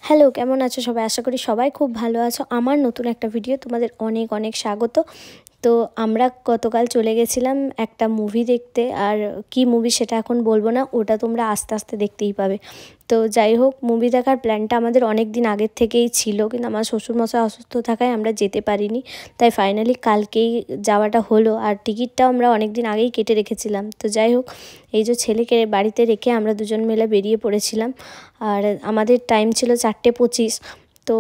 Hello, কেমন আছো সবাই? আশা করি সবাই খুব ভালো আছো। আমার নতুন একটা ভিডিও তোমাদের অনেক অনেক স্বাগত। তো আমরা গতকাল চলে গেছিলাম একটা মুভি দেখতে, আর কি মুভি সেটা এখন বলবো না, ওটা তোমরা আস্তে আস্তে দেখতেই পাবে। তো যাই হোক, মুভি দেখার প্ল্যানটা আমাদের অনেক দিন আগের থেকেই ছিল, কিন্তু আমার শ্বশুরমশাই অসুস্থ থাকায় আমরা যেতে পারিনি। তাই ফাইনালি কালকেই যাওয়াটা হলো, আর টিকিটটাও আমরা অনেক দিন আগেই কেটে রেখেছিলাম। তো যাই হোক, এই যে ছেলেকে বাড়িতে রেখে আমরা দুজন মিলে বেরিয়ে পড়েছিলাম। আর আমাদের টাইম ছিল 4:25। তো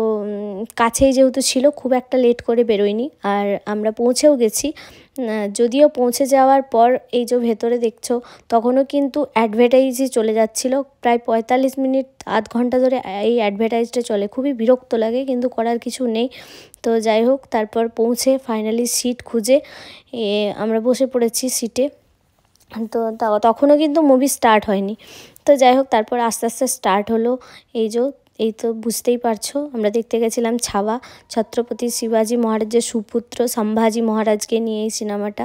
কাছেই যেহেতু ছিল, খুব একটা লেট করে বেরোয়নি, আর আমরা পৌঁছেও গেছি। যদিও পৌঁছে যাওয়ার পর এই যে ভেতরে দেখছো, তখনও কিন্তু অ্যাডভার্টাইজই চলে যাচ্ছিলো প্রায় 45 মিনিট আধ ঘন্টা ধরে এই অ্যাডভার্টাইজটা চলে। খুবই বিরক্ত লাগে, কিন্তু করার কিছু নেই। তো যাই হোক, তারপর পৌঁছে ফাইনালি সিট খুঁজে আমরা বসে পড়েছি সিটে। তো তখনও কিন্তু মুভি স্টার্ট হয়নি। তো যাই হোক, তারপর আস্তে আস্তে স্টার্ট হলো। এই তো বুঝতেই পারছো, আমরা দেখতে গেছিলাম ছাওয়া, ছত্রপতি শিবাজি মহারাজের সুপুত্র সম্ভাজি মহারাজকে নিয়ে এই সিনেমাটা।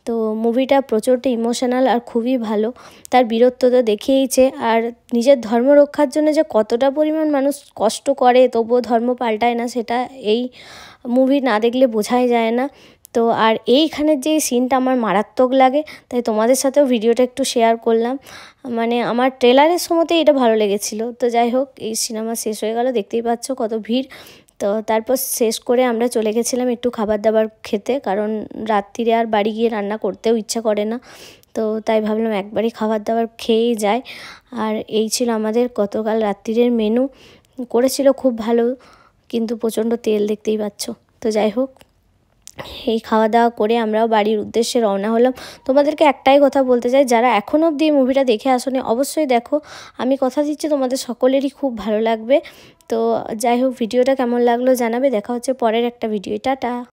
তো মুভিটা প্রচণ্ড ইমোশনাল আর খুবই ভালো। তার বীরত্ব তো দেখিয়েইছে, আর নিজের ধর্ম রক্ষার জন্য যে কতটা পরিমাণ মানুষ কষ্ট করে তবুও ধর্ম পাল্টায় না, সেটা এই মুভি না দেখলে বোঝাই যায় না। তো আর এইখানের যে সিনটা আমার মারাত্মক লাগে, তাই তোমাদের সাথেও ভিডিওটা একটু শেয়ার করলাম। মানে আমার ট্রেলারের সময়তে এটা ভালো লেগেছিলো। তো যাই হোক, এই সিনেমা শেষ হয়ে গেল, দেখতেই পাচ্ছ কত ভিড়। তো তারপর শেষ করে আমরা চলে গেছিলাম একটু খাবার দাবার খেতে, কারণ রাত্রিরে আর বাড়ি গিয়ে রান্না করতেও ইচ্ছা করে না। তো তাই ভাবলাম একবারই খাবার দাবার খেয়েই যায়। আর এই ছিল আমাদের গতকাল রাত্রিরের মেনু। করেছিল খুব ভালো, কিন্তু প্রচণ্ড তেল, দেখতেই পাচ্ছ। তো যাই হোক, এই খাওয়া দাওয়া করে আমরাও বাড়ির উদ্দেশ্যে রওনা হলাম। তোমাদেরকে একটাই কথা বলতে চাই, যারা এখনও অবধি এই মুভিটা দেখে আসোনি, অবশ্যই দেখো। আমি কথা দিচ্ছি তোমাদের সকলেরই খুব ভালো লাগবে। তো যাই হোক, ভিডিওটা কেমন লাগলো জানাবে। দেখা হচ্ছে পরের একটা ভিডিও। টাটা।